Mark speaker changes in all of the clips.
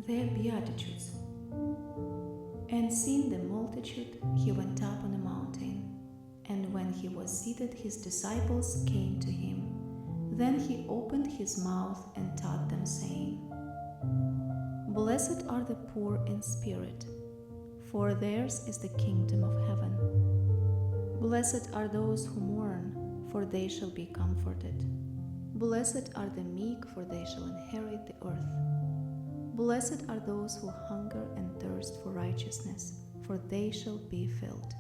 Speaker 1: The Beatitudes. And seeing the multitude, he went up on a mountain. And when he was seated, his disciples came to him. Then he opened his mouth and taught them, saying, Blessed are the poor in spirit, for theirs is the kingdom of heaven. Blessed are those who mourn, for they shall be comforted. Blessed are the meek, for they shall inherit the earth. Blessed are those who hunger and thirst for righteousness, for they shall be filled.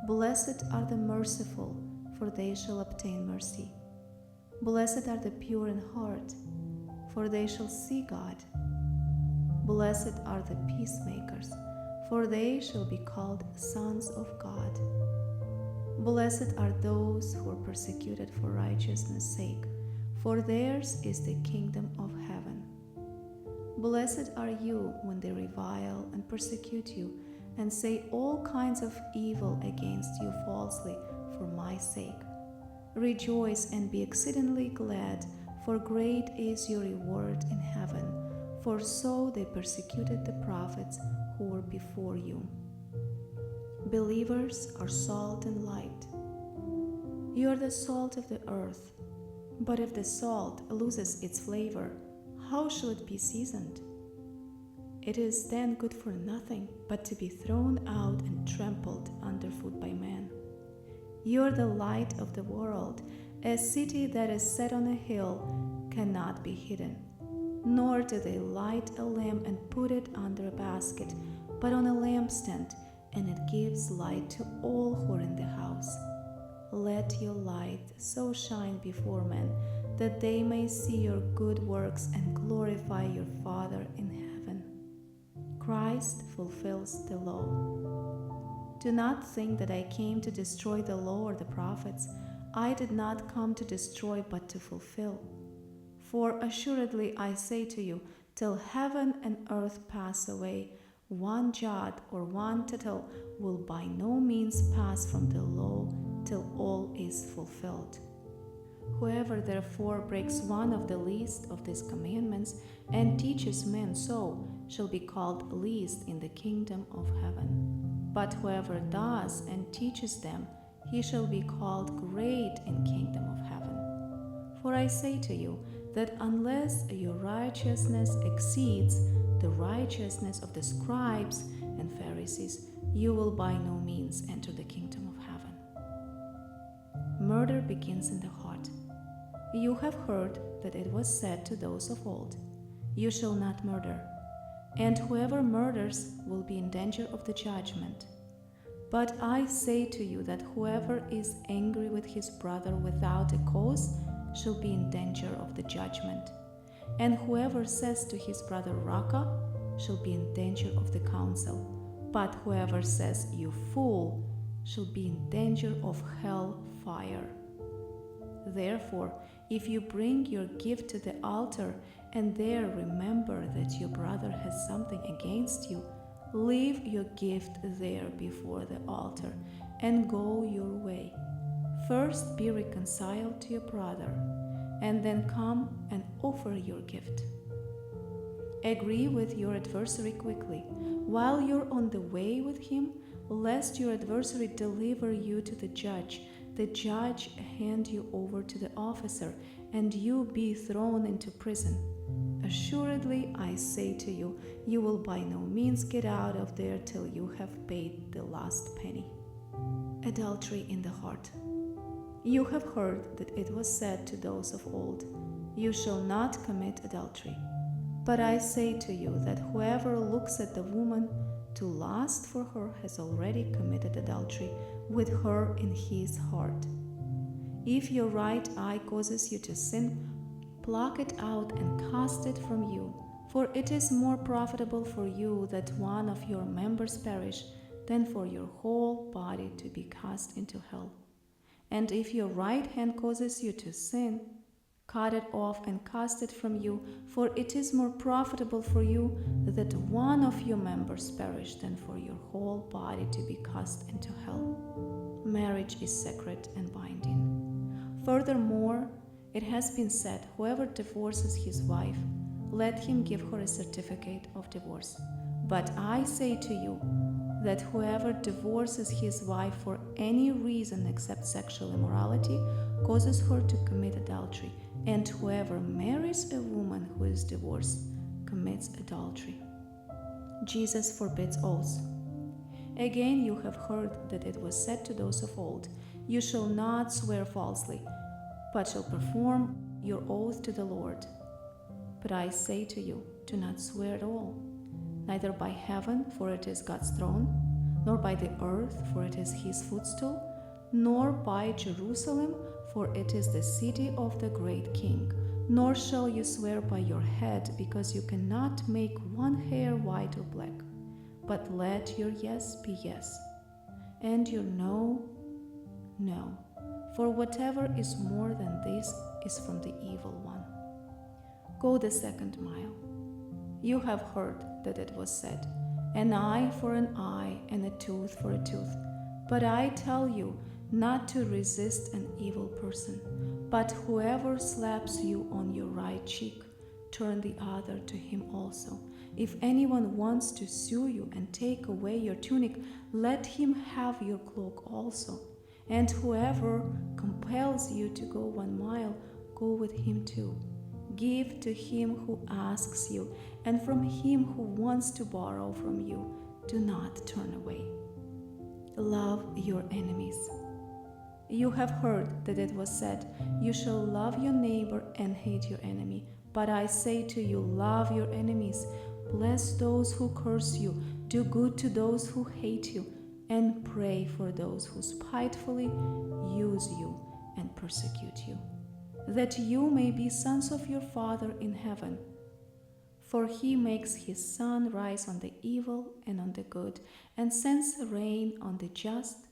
Speaker 1: Blessed are the merciful, for they shall obtain mercy. Blessed are the pure in heart, for they shall see God. Blessed are the peacemakers, for they shall be called sons of God. Blessed are those who are persecuted for righteousness' sake, for theirs is the kingdom of heaven. Blessed are you when they revile and persecute you, and say all kinds of evil against you falsely for my sake. Rejoice and be exceedingly glad, for great is your reward in heaven, for so they persecuted the prophets who were before you. Believers are salt and light. You are the salt of the earth, but if the salt loses its flavor, how shall it be seasoned? It is then good for nothing but to be thrown out and trampled underfoot by men. You are the light of the world. A city that is set on a hill cannot be hidden. Nor do they light a lamp and put it under a basket, but on a lampstand, and it gives light to all who are in the house. Let your light so shine before men, that they may see your good works and glorify your Father in heaven. Christ fulfills the law. Do not think that I came to destroy the law or the prophets. I did not come to destroy, but to fulfill. For assuredly I say to you, till heaven and earth pass away, one jot or one tittle will by no means pass from the law till all is fulfilled. Whoever therefore breaks one of the least of these commandments and teaches men so shall be called least in the kingdom of heaven. But whoever does and teaches them, he shall be called great in kingdom of heaven. For I say to you that unless your righteousness exceeds the righteousness of the scribes and Pharisees, you will by no means enter the kingdom of heaven. Murder begins in the heart. You have heard that it was said to those of old, You shall not murder, and whoever murders will be in danger of the judgment. But I say to you that whoever is angry with his brother without a cause shall be in danger of the judgment. And whoever says to his brother, Raca, shall be in danger of the council. But whoever says, You fool, shall be in danger of hell fire. Therefore, if you bring your gift to the altar, and there remember that your brother has something against you, leave your gift there before the altar, and go your way. First be reconciled to your brother, and then come and offer your gift. Agree with your adversary quickly, while you're on the way with him, lest your adversary deliver you to the judge hand you over to the officer, and you be thrown into prison. Assuredly, I say to you, you will by no means get out of there till you have paid the last penny. Adultery in the heart. You have heard that it was said to those of old, You shall not commit adultery. But I say to you that whoever looks at the woman to lust for her has already committed adultery with her in his heart. If your right eye causes you to sin, pluck it out and cast it from you, for it is more profitable for you that one of your members perish than for your whole body to be cast into hell. And if your right hand causes you to sin, cut it off and cast it from you, for it is more profitable for you that one of your members perish than for your whole body to be cast into hell. Marriage is sacred and binding. Furthermore, it has been said, whoever divorces his wife let him give her a certificate of divorce. But I say to you that whoever divorces his wife for any reason except sexual immorality causes her to commit adultery, and whoever marries a woman who is divorced commits adultery. Jesus forbids oaths. Again, you have heard that it was said to those of old, "You shall not swear falsely, but shall perform your oath to the Lord." But I say to you, do not swear at all, neither by heaven, for it is God's throne, nor by the earth, for it is his footstool, nor by Jerusalem, for it is the city of the great King. Nor shall you swear by your head, because you cannot make one hair white or black. But let your yes be yes, and your no, no. For whatever is more than this is from the evil one. Go the second mile. You have heard that it was said, "An eye for an eye and a tooth for a tooth." But I tell you not to resist an evil person, but whoever slaps you on your right cheek, turn the other to him also. If anyone wants to sue you and take away your tunic, let him have your cloak also. And whoever compels you to go 1 mile, go with him too. Give to him who asks you, and from him who wants to borrow from you, do not turn away. Love your enemies. You have heard that it was said, "You shall love your neighbor and hate your enemy." But I say to you, love your enemies, bless those who curse you, do good to those who hate you, and pray for those who spitefully use you and persecute you, that you may be sons of your Father in heaven. For he makes his sun rise on the evil and on the good, and sends rain on the just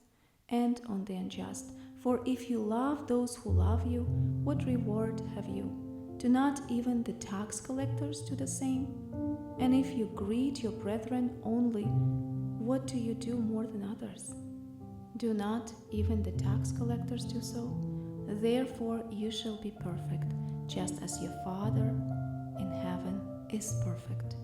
Speaker 1: and on the unjust. For if you love those who love you, what reward have you? Do not even the tax collectors do the same? And if you greet your brethren only, what do you do more than others? Do not even the tax collectors do so? Therefore you shall be perfect, just as your Father in heaven is perfect.